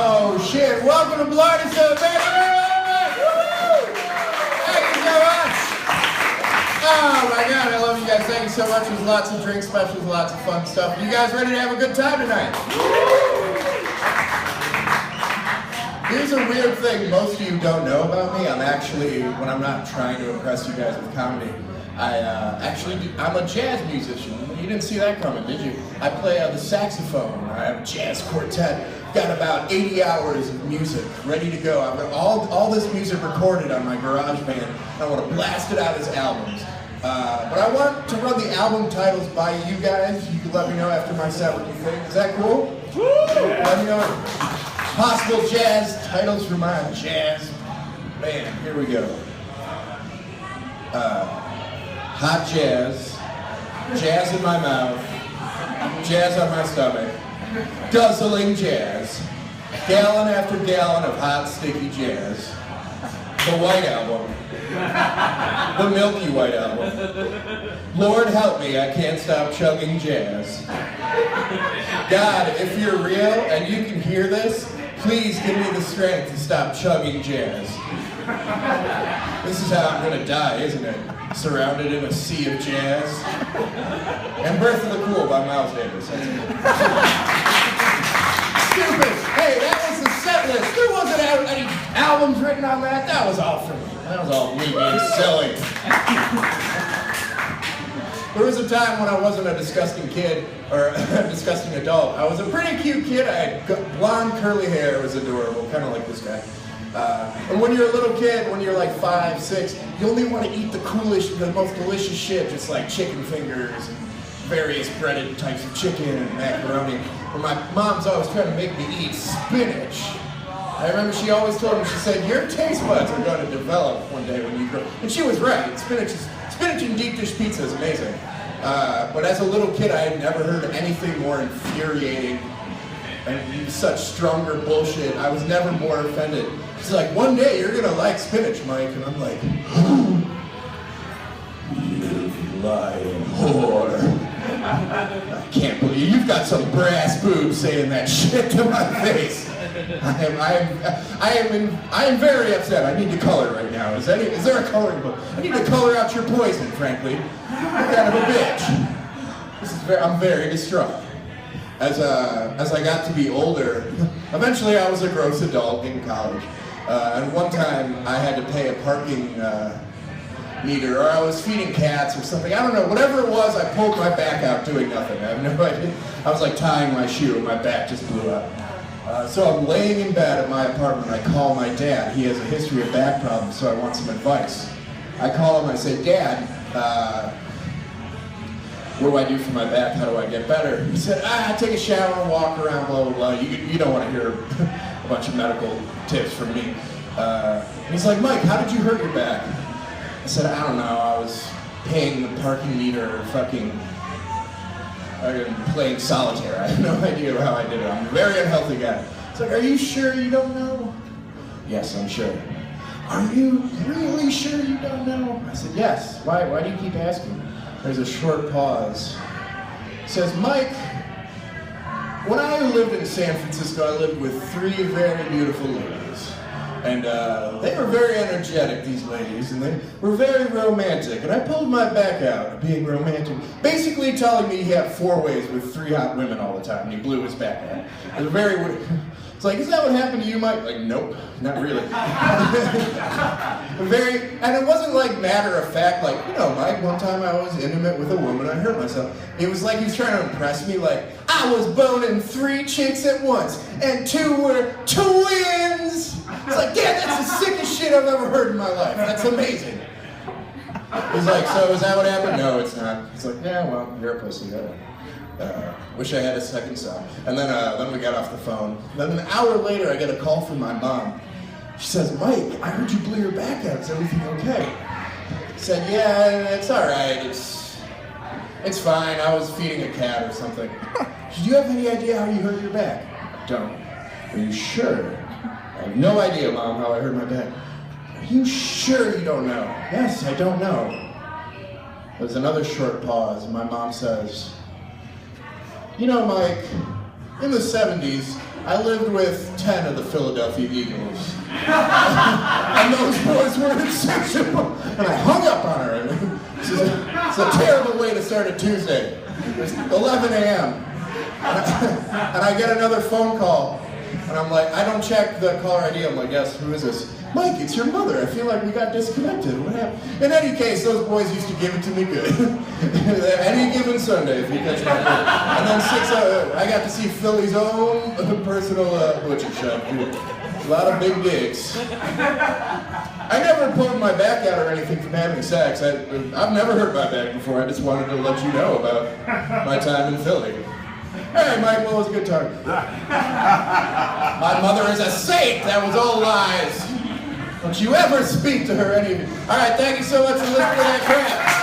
Oh shit, welcome to Blarney Stone, baby! Thank you so much! Oh my god, I love you guys, thank you so much. There's lots of drink specials, lots of fun stuff. You guys ready to have a good time tonight? Here's a weird thing most of you don't know about me. I'm actually, when I'm not trying to impress you guys with comedy, I'm a jazz musician. You didn't see that coming, did you? I play the saxophone. I have a jazz quartet. Got about 80 hours of music ready to go. I've got all this music recorded on my garage band. And I want to blast it out as albums. But I want to run the album titles by you guys. You can let me know after my set what you think. Is that cool? Let me know possible jazz titles for my jazz band. Here we go. Hot jazz, jazz in my mouth, jazz on my stomach, guzzling jazz, gallon after gallon of hot, sticky jazz, the White Album, the Milky White Album, Lord help me, I can't stop chugging jazz. God, if you're real and you can hear this, please give me the strength to stop chugging jazz. This is how I'm gonna die, isn't it? Surrounded in a sea of jazz. And Birth of the Cool by Miles Davis. Stupid! Hey, that was the set list. There wasn't any albums written on that. That was all for me. That was all me being silly. There was a time when I wasn't a disgusting kid, or a disgusting adult. I was a pretty cute kid. I had blonde curly hair. It was adorable, kind of like this guy. And when you're a little kid, when you're like 5, 6, you only want to eat the coolest, the most delicious shit, just like chicken fingers and various breaded types of chicken and macaroni. But my mom's always trying to make me eat spinach. I remember she always told me, she said, your taste buds are going to develop one day when you grow. And she was right. Spinach and deep dish pizza is amazing. But as a little kid, I had never heard anything more infuriating and such stronger bullshit. I was never more offended. She's like, one day you're gonna like spinach, Mike. And I'm like, you lying whore. I can't believe you've got some brass boobs saying that shit to my face. I am very upset. I need to color right now. Is there a coloring book? I need to color out your poison, frankly. You're kind of a bitch. I'm very distraught. As I got to be older, eventually I was a gross adult in college. And one time I had to pay a parking meter, or I was feeding cats or something. I don't know, whatever it was, I pulled my back out doing nothing. I have no idea. I was like tying my shoe and my back just blew up. So I'm laying in bed at my apartment. I call my dad. He has a history of back problems, so I want some advice. I call him, I say, Dad, what do I do for my back? How do I get better? He said, I take a shower, walk around, blah, blah, blah. You don't want to hear a bunch of medical tips from me. And he's like, Mike, how did you hurt your back? I said, I don't know. I was paying the parking meter, playing solitaire. I have no idea how I did it. I'm a very unhealthy guy. He's like, are you sure you don't know? Yes, I'm sure. Are you really sure you don't know? I said, yes. Why do you keep asking? There's a short pause. He says, Mike, when I lived in San Francisco, I lived with 3 very beautiful ladies. And they were very energetic, these ladies, and they were very romantic. And I pulled my back out being romantic, basically telling me he had 4 ways with 3 hot women all the time, and he blew his back out. It was very weird. It's like, is that what happened to you, Mike? Like, nope, not really. And it wasn't like matter of fact, like, you know, Mike, one time I was intimate with a woman, I hurt myself. It was like he was trying to impress me, like, I was boning 3 chicks at once, and 2 were twins! It's like, yeah, that's the sickest shit I've ever heard in my life. That's amazing. He's like, so is that what happened? No, it's not. He's like, yeah, well, you're a pussy. Wish I had a second son. And then we got off the phone. Then an hour later, I get a call from my mom. She says, Mike, I heard you blew your back out. Is everything okay? I said, yeah, it's all right. It's fine. I was feeding a cat or something. Do you have any idea how you hurt your back? I don't. Are you sure? I have no idea, Mom, how I hurt my back. Are you sure you don't know? Yes, I don't know. There's another short pause, and my mom says, you know, Mike, in the 70s, I lived with 10 of the Philadelphia Eagles. And those boys were exceptional. And I hung up on her. It's a terrible way to start a Tuesday. It's 11 a.m. And I get another phone call. And I'm like, I don't check the caller ID. I'm like, yes, who is this? Mike, it's your mother. I feel like we got disconnected. What happened? In any case, those boys used to give it to me good. Any given Sunday, if you catch my drift. And then I got to see Philly's own personal butcher shop. A lot of big gigs. I never pulled my back out or anything from having sex. I've never hurt my back before. I just wanted to let you know about my time in Philly. Hey, Mike, well, it was a good time. My mother is a saint. That was all lies. Don't you ever speak to her any of you. All right, thank you so much for listening to that crap.